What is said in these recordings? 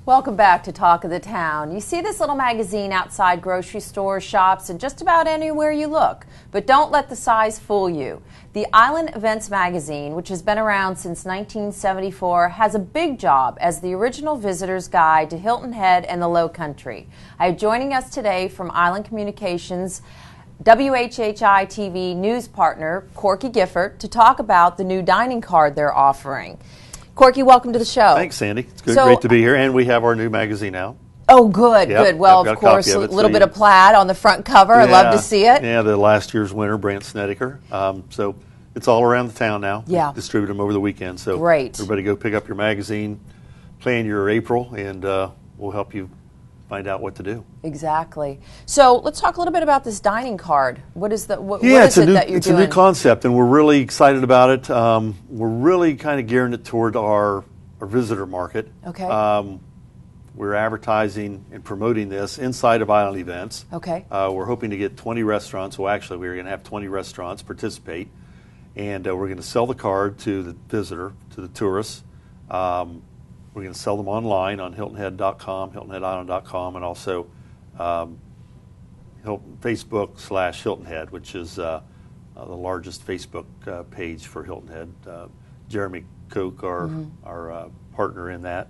Welcome back to Talk of the Town. You see this little magazine outside grocery stores, shops, and just about anywhere you look. But don't let the size fool you. The Island Events magazine, which has been around since 1974, has a big job as the original visitor's guide to Hilton Head and the Low Country. Joining us today from Island Communications, WHHI-TV news partner, Corky Gifford, to talk about the new dining card they're offering. Corky, welcome to the show. Thanks, Sandy. It's great to be here, and we have our new magazine out. Oh, good, good. Well, of course, a little bit of plaid on the front cover. I love to see it. Yeah, the last year's winner, Brant Snedeker. So it's all around the town now. Yeah. Distribute them over the weekend. So great. Everybody go pick up your magazine, plan your April, and we'll help you find out what to do. Exactly. So let's talk a little bit about this dining card. What is that you're doing? It's a new concept, and we're really excited about it. We're really kind of gearing it toward our visitor market. Okay. We're advertising and promoting this inside of Island Events. Okay. We're hoping to get 20 restaurants. Well, actually, we're going to have 20 restaurants participate, and we're going to sell the card to the visitor, to the tourists. We're going to sell them online on HiltonHead.com, HiltonHeadIsland.com, and also Facebook/Hilton Head, which is the largest Facebook page for Hilton Head. Jeremy Koch, our partner in that,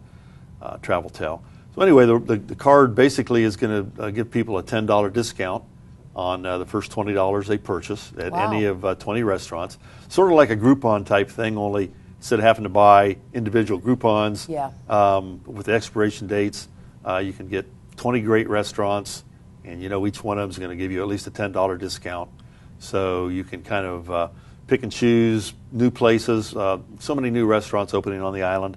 TravelTel. So anyway, the card basically is going to give people a $10 discount on the first $20 they purchase at any of 20 restaurants. Sort of like a Groupon type thing, only instead of having to buy individual Groupons with the expiration dates, you can get 20 great restaurants, and each one of them is going to give you at least a $10 discount. So you can kind of pick and choose new places. So many new restaurants opening on the island,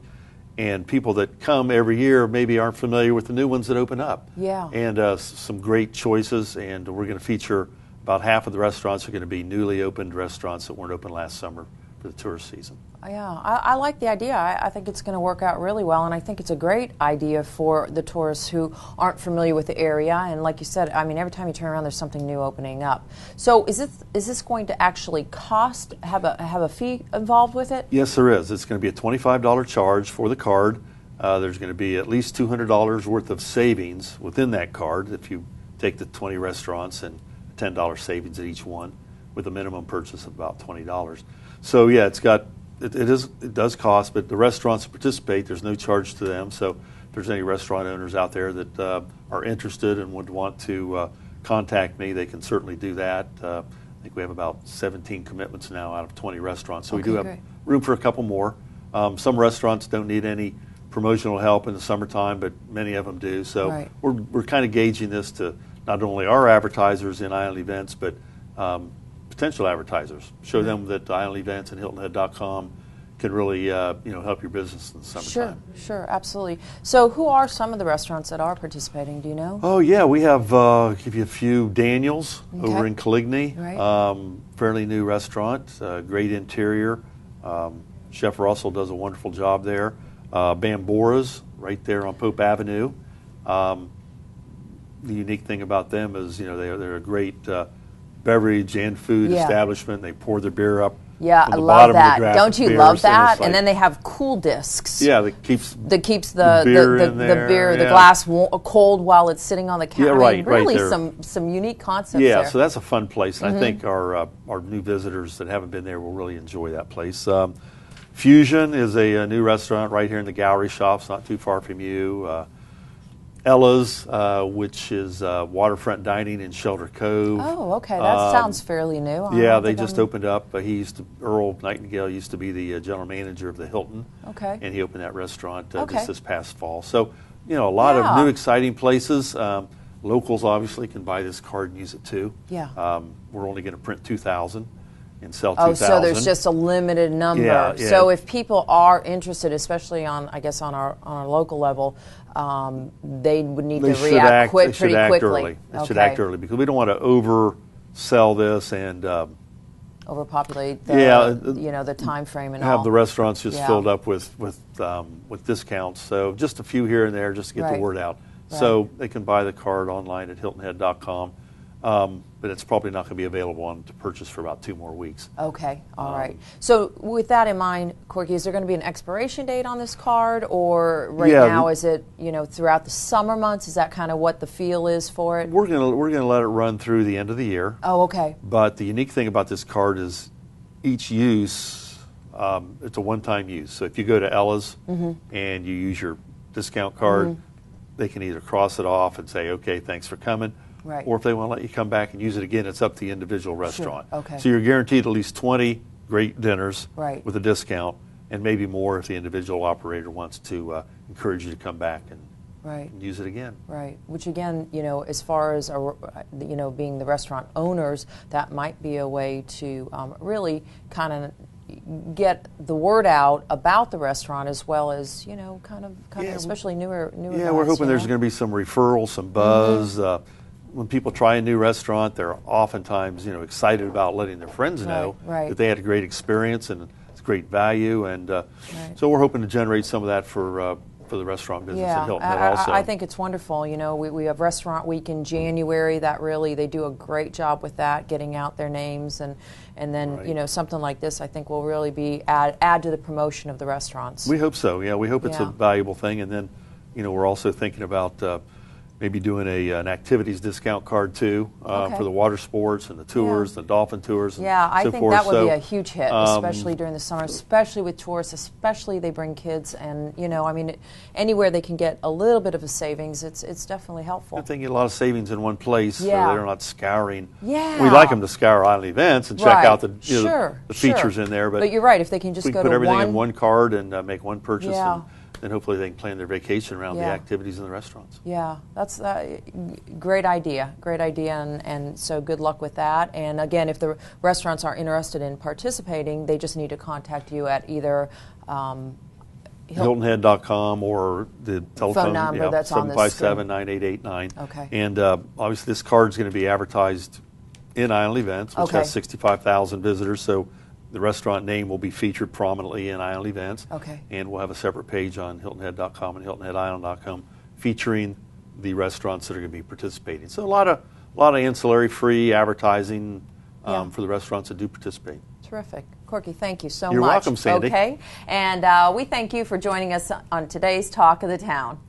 and people that come every year maybe aren't familiar with the new ones that open up. Yeah. And some great choices, and we're going to feature about half of the restaurants are going to be newly opened restaurants that weren't open last summer for the tourist season. Yeah, I like the idea. I think it's going to work out really well, and I think it's a great idea for the tourists who aren't familiar with the area. And like you said, I mean, every time you turn around, there's something new opening up. So is this going to actually have a fee involved with it? Yes, there is. It's going to be a $25 charge for the card. There's going to be at least $200 worth of savings within that card if you take the 20 restaurants, and $10 savings at each one with a minimum purchase of about $20. So yeah, it does cost, but the restaurants that participate, there's no charge to them. So if there's any restaurant owners out there that are interested and would want to contact me, they can certainly do that. I think we have about 17 commitments now out of 20 restaurants. So we do have room for a couple more. Some restaurants don't need any promotional help in the summertime, but many of them do. So we're kind of gauging this to not only our advertisers in Island Events, but potential advertisers. Show them that Island Events and HiltonHead.com can really help your business in the summertime. Sure, absolutely. So who are some of the restaurants that are participating, do you know? Oh yeah, we have, give you a few, Daniel's over in Coligny, fairly new restaurant, great interior. Chef Russell does a wonderful job there. Bambora's right there on Pope Avenue. The unique thing about them is, they're a great beverage and food establishment. They pour their beer up. Yeah, I love that. Don't you love that? And then they have cool discs. Yeah, that keeps the beer, the glass cold while it's sitting on the counter. Yeah, right. Really, some unique concepts. Yeah, so that's a fun place. And I think our new visitors that haven't been there will really enjoy that place. Fusion is a new restaurant right here in the Gallery Shops, not too far from you. Ella's, which is waterfront dining in Shelter Cove. Oh, okay. That sounds fairly new. Yeah, they just opened up. Earl Nightingale used to be the general manager of the Hilton. Okay. And he opened that restaurant just this past fall. So, a lot of new exciting places. Locals obviously can buy this card and use it too. Yeah. We're only going to print 2,000 and sell 2,000. Oh, so there's just a limited number. Yeah. So if people are interested, especially on our local level, they would need to react pretty quickly. They should act early because we don't want to oversell this and overpopulate the time frame and have the restaurants just filled up with discounts. So just a few here and there just to get the word out. So they can buy the card online at HiltonHead.com. but it's probably not going to be available on to purchase for about 2 more weeks. Okay, all right. So with that in mind, Corky, is there going to be an expiration date on this card, or right now is it, you know, throughout the summer months? Is that kind of what the feel is for it? We're gonna let it run through the end of the year. Oh, okay. But the unique thing about this card is each use, it's a one-time use. So if you go to Ella's and you use your discount card, they can either cross it off and say, okay, thanks for coming. Right. Or if they want to let you come back and use it again, it's up to the individual restaurant. Sure. Okay. So you're guaranteed at least 20 great dinners right. with a discount, and maybe more if the individual operator wants to encourage you to come back and, right. and use it again. Right. Which again, you know, as far as you know, being the restaurant owners, that might be a way to really kind of get the word out about the restaurant, as well as, you know, kind of especially newer yeah, guys, we're hoping there's going to be some referrals, some buzz. When people try a new restaurant, they're oftentimes, you know, excited about letting their friends know that they had a great experience and it's great value, and so we're hoping to generate some of that for the restaurant business at Hilton Head also. I think it's wonderful. You know, we have Restaurant Week in January. That really, they do a great job with that, getting out their names, and then you know, something like this, I think, will really be add to the promotion of the restaurants. We hope so. Yeah, we hope it's a valuable thing, and then, you know, we're also thinking about maybe doing an activities discount card too for the water sports and the tours, the dolphin tours. And I so think forth. that would be a huge hit, especially during the summer, especially with tourists, especially they bring kids, and you know, I mean, anywhere they can get a little bit of a savings, it's definitely helpful. If they get a lot of savings in one place, so they're not scouring. Yeah. We like them to scour island events and check out the the features in there, but you're right. If they can just we go put to everything in one card and make one purchase. And hopefully they can plan their vacation around the activities in the restaurants. Yeah, that's a great idea, and so good luck with that. And again, if the restaurants are interested in participating, they just need to contact you at either HiltonHead.com or the telephone phone number that's on the 757-9889. Okay. And obviously this card is going to be advertised in Island Events, which has 65,000 visitors, so the restaurant name will be featured prominently in Island Events. Okay. And we'll have a separate page on HiltonHead.com and HiltonHeadIsland.com featuring the restaurants that are going to be participating. So a lot of ancillary free advertising for the restaurants that do participate. Terrific. Corky, thank you so much. You're welcome, Sandy. Okay. And we thank you for joining us on today's Talk of the Town.